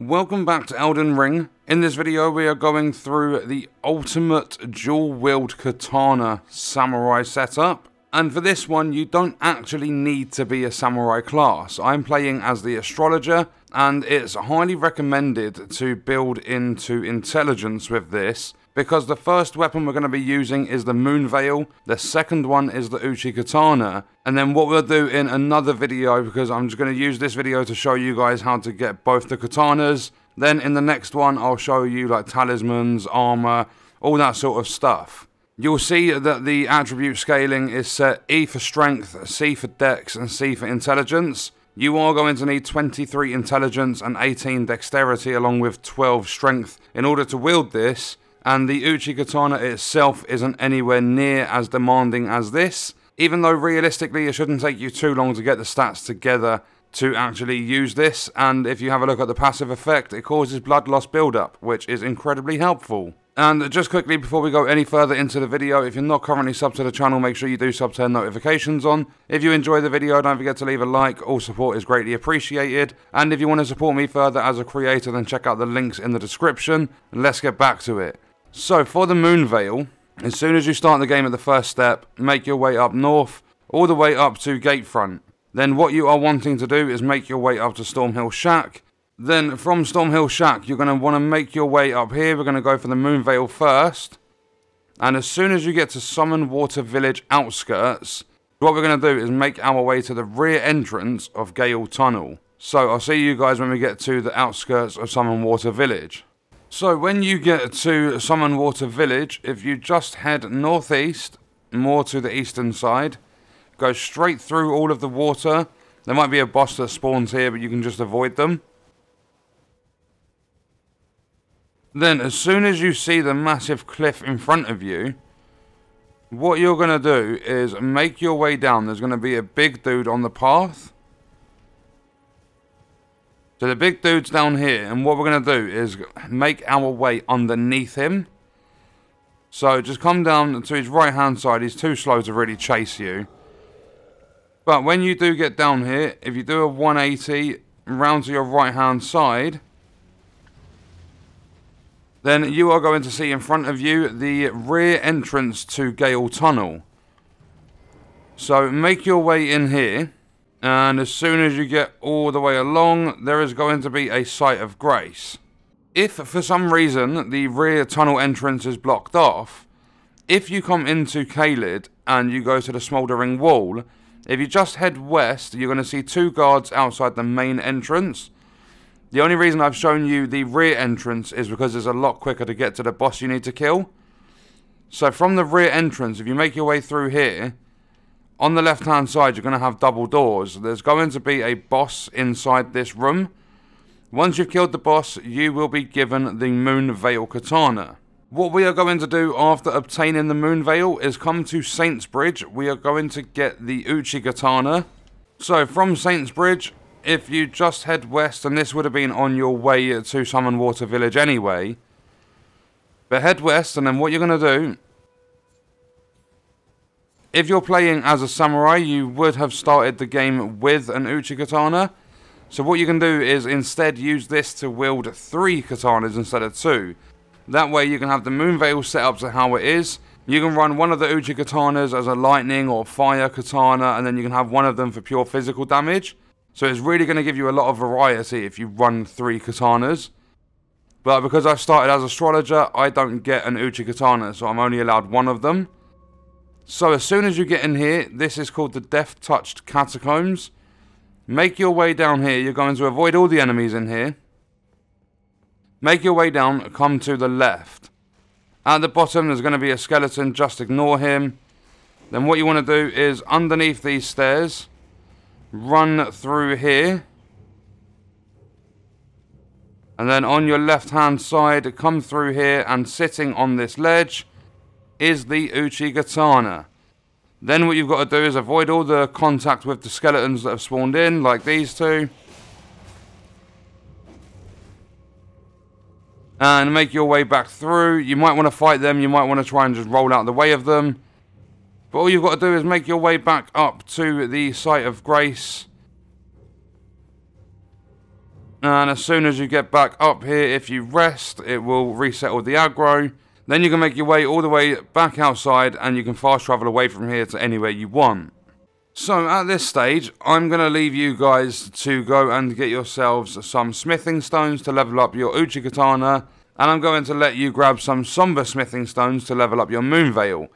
Welcome back to Elden Ring. In this video we are going through the ultimate dual wield katana samurai setup. And for this one you don't actually need to be a samurai class. I'm playing as the astrologer and it's highly recommended to build into intelligence with this, because the first weapon we're going to be using is the Moonveil, the second one is the Uchigatana, and then what we'll do in another video, because I'm just going to use this video to show you guys how to get both the katanas, then in the next one I'll show you like talismans, armor, all that sort of stuff. You'll see that the attribute scaling is set E for strength, C for dex, and C for intelligence. You are going to need 23 intelligence and 18 dexterity along with 12 strength in order to wield this. And the Uchigatana itself isn't anywhere near as demanding as this, even though realistically it shouldn't take you too long to get the stats together to actually use this. And if you have a look at the passive effect, it causes blood loss build-up, which is incredibly helpful. And just quickly before we go any further into the video, if you're not currently subbed to the channel, make sure you do sub, turn notifications on. If you enjoy the video, don't forget to leave a like, all support is greatly appreciated. And if you want to support me further as a creator, then check out the links in the description. Let's get back to it. So for the Moonveil, as soon as you start the game at the first step, make your way up north, all the way up to Gatefront. Then what you are wanting to do is make your way up to Stormhill Shack. Then from Stormhill Shack, you're going to want to make your way up here. We're going to go for the Moonveil first. And as soon as you get to Summon Water Village outskirts, what we're going to do is make our way to the rear entrance of Gale Tunnel. So I'll see you guys when we get to the outskirts of Summon Water Village. So when you get to Summon Water Village, if you just head northeast, more to the eastern side, go straight through all of the water. There might be a boss that spawns here, but you can just avoid them. Then as soon as you see the massive cliff in front of you, what you're going to do is make your way down. There's going to be a big dude on the path. So the big dude's down here, and what we're going to do is make our way underneath him. So just come down to his right hand side. He's too slow to really chase you. But when you do get down here, if you do a 180 round to your right hand side, then you are going to see in front of you the rear entrance to Gale Tunnel. So make your way in here. And as soon as you get all the way along, there is going to be a site of grace. If for some reason the rear tunnel entrance is blocked off, if you come into Caelid and you go to the Smouldering Wall, if you just head west, you're going to see two guards outside the main entrance. The only reason I've shown you the rear entrance is because it's a lot quicker to get to the boss you need to kill. So from the rear entrance, if you make your way through here, on the left hand side you're going to have double doors. There's going to be a boss inside this room. Once you've killed the boss, you will be given the Moonveil Katana. What we are going to do after obtaining the Moonveil is come to Saint's Bridge. We are going to get the Uchigatana. So from Saint's Bridge, if you just head west, and this would have been on your way to Summon Water Village anyway, but head west, and then what you're going to do, if you're playing as a samurai, you would have started the game with an Uchigatana. So what you can do is instead use this to wield 3 katanas instead of 2. That way you can have the Moonveil set up to how it is. You can run one of the Uchigatanas as a lightning or fire katana, and then you can have one of them for pure physical damage. So it's really going to give you a lot of variety if you run 3 katanas. But because I started as astrologer, I don't get an Uchigatana, so I'm only allowed one of them. So as soon as you get in here, this is called the Death Touched Catacombs. Make your way down here. You're going to avoid all the enemies in here. Make your way down, come to the left. At the bottom there's going to be a skeleton, just ignore him. Then what you want to do is underneath these stairs, run through here. And then on your left hand side, come through here, and sitting on this ledge is the Uchigatana. Then what you've got to do is avoid all the contact with the skeletons that have spawned in, like these two. And make your way back through. You might want to fight them, you might want to try and just roll out the way of them. But all you've got to do is make your way back up to the site of grace. And as soon as you get back up here, if you rest, it will reset all the aggro. Then you can make your way all the way back outside, and you can fast travel away from here to anywhere you want. So at this stage, I'm going to leave you guys to go and get yourselves some smithing stones to level up your Uchigatana, and I'm going to let you grab some somber smithing stones to level up your Moonveil.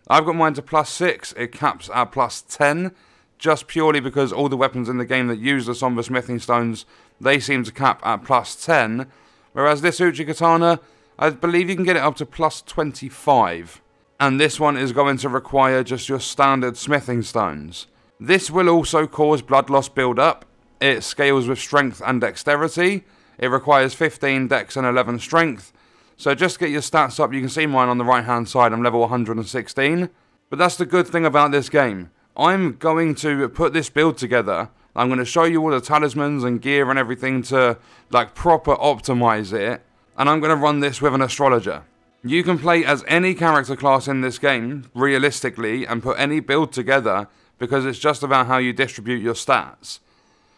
I've got mine to +6, it caps at +10, just purely because all the weapons in the game that use the somber smithing stones, they seem to cap at +10, whereas this Uchigatana, I believe you can get it up to +25. And this one is going to require just your standard smithing stones. This will also cause blood loss build up. It scales with strength and dexterity. It requires 15 dex and 11 strength. So just get your stats up. You can see mine on the right hand side. I'm level 116. But that's the good thing about this game. I'm going to put this build together. I'm going to show you all the talismans and gear and everything to like proper optimize it. And I'm going to run this with an astrologer. You can play as any character class in this game, realistically, and put any build together, because it's just about how you distribute your stats.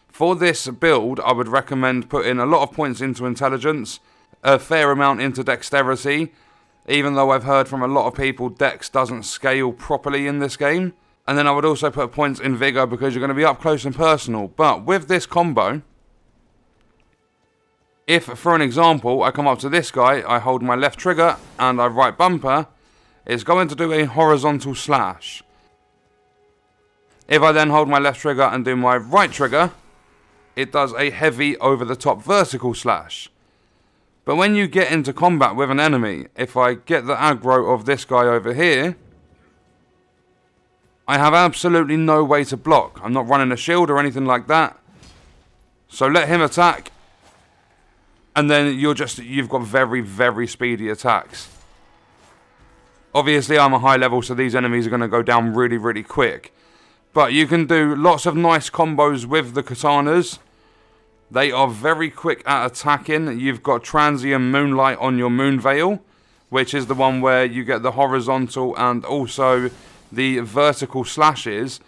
For this build, I would recommend putting a lot of points into intelligence, a fair amount into dexterity, even though I've heard from a lot of people dex doesn't scale properly in this game. And then I would also put points in vigor, because you're going to be up close and personal. But with this combo, if, for an example, I come up to this guy, I hold my left trigger and I right bumper, it's going to do a horizontal slash. If I then hold my left trigger and do my right trigger, it does a heavy over-the-top vertical slash. But when you get into combat with an enemy, if I get the aggro of this guy over here, I have absolutely no way to block. I'm not running a shield or anything like that. So let him attack. And then you've got very, very speedy attacks. Obviously, I'm a high level, so these enemies are going to go down really, really quick. But you can do lots of nice combos with the katanas. They are very quick at attacking. You've got Transient Moonlight on your Moonveil, which is the one where you get the horizontal and also the vertical slashes.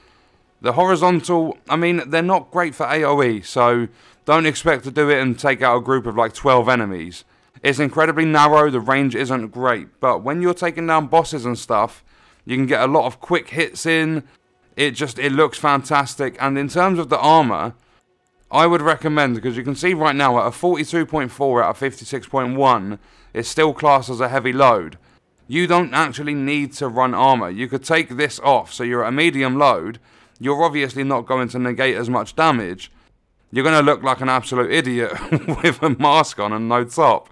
The horizontal, I mean, they're not great for AoE, so don't expect to do it and take out a group of like 12 enemies. It's incredibly narrow, the range isn't great, but when you're taking down bosses and stuff, you can get a lot of quick hits in. It looks fantastic. And in terms of the armor, I would recommend, because you can see right now at a 42.4 out of 56.1, it's still classed as a heavy load. You don't actually need to run armor. You could take this off, so you're at a medium load. You're obviously not going to negate as much damage. You're going to look like an absolute idiot with a mask on and no top.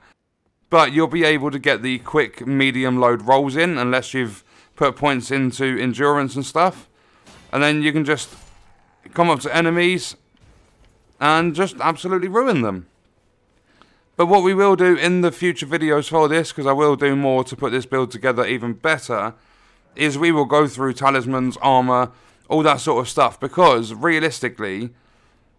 But you'll be able to get the quick medium load rolls in, unless you've put points into endurance and stuff. And then you can just come up to enemies and just absolutely ruin them. But what we will do in the future videos for this, because I will do more to put this build together even better, is we will go through talismans, armor, all that sort of stuff. Because realistically,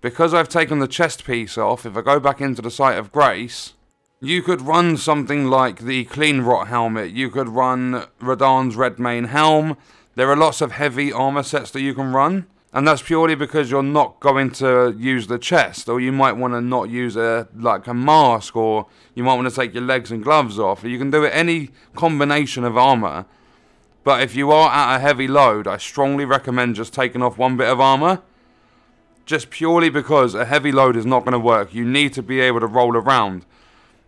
because I've taken the chest piece off, if I go back into the Sight of Grace, you could run something like the Clean Rot helmet. You could run Radahn's Red Mane helm. There are lots of heavy armor sets that you can run. And that's purely because you're not going to use the chest. Or you might want to not use a mask. Or you might want to take your legs and gloves off. You can do it any combination of armor. But if you are at a heavy load, I strongly recommend just taking off one bit of armor. Just purely because a heavy load is not going to work. You need to be able to roll around.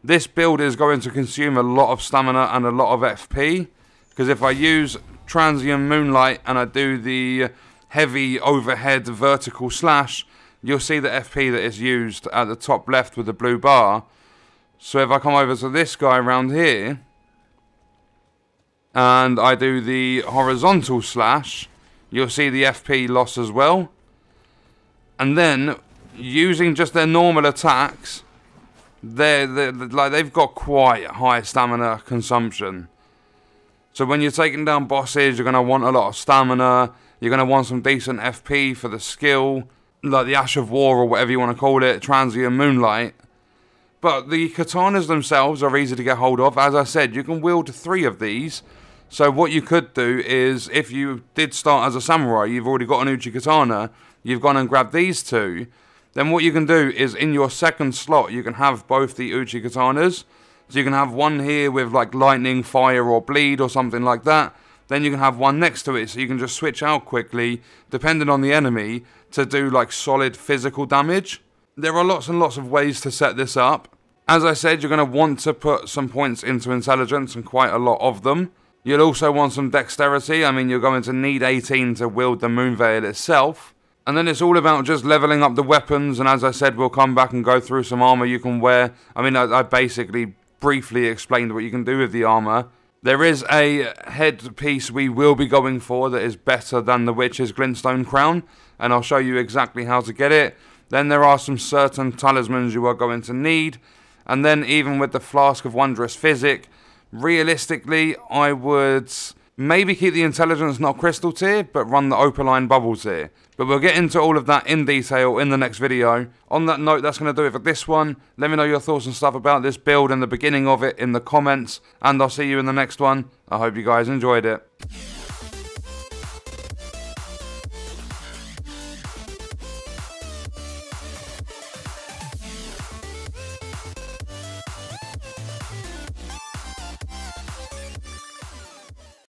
This build is going to consume a lot of stamina and a lot of FP. Because if I use Transient Moonlight and I do the heavy overhead vertical slash, you'll see the FP that is used at the top left with the blue bar. So if I come over to this guy around here and I do the horizontal slash, you'll see the FP loss as well. And then using just their normal attacks, they've got quite high stamina consumption. So when you're taking down bosses, you're going to want a lot of stamina. You're going to want some decent FP for the skill, like the Ash of War or whatever you want to call it, Transient Moonlight. But the katanas themselves are easy to get hold of. As I said, you can wield 3 of these. So what you could do is, if you did start as a samurai, you've already got an Uchigatana, you've gone and grabbed these 2. then what you can do is in your second slot, you can have both the Uchigatanas. So you can have one here with like lightning, fire or bleed or something like that. Then you can have one next to it, so you can just switch out quickly, depending on the enemy, to do like solid physical damage. There are lots and lots of ways to set this up. As I said, you're going to want to put some points into intelligence, and quite a lot of them. You'll also want some dexterity. I mean, you're going to need 18 to wield the Moonveil itself. And then it's all about just leveling up the weapons, and as I said, we'll come back and go through some armor you can wear. I mean, I basically briefly explained what you can do with the armor. There is a headpiece we will be going for that is better than the Witch's Glintstone Crown, and I'll show you exactly how to get it. Then there are some certain talismans you are going to need. And then even with the Flask of Wondrous Physic, realistically, I would maybe keep the Intelligence not Crystal tier, but run the Opaline Bubble tier. But we'll get into all of that in detail in the next video. On that note, that's going to do it for this one. Let me know your thoughts and stuff about this build and the beginning of it in the comments. And I'll see you in the next one. I hope you guys enjoyed it.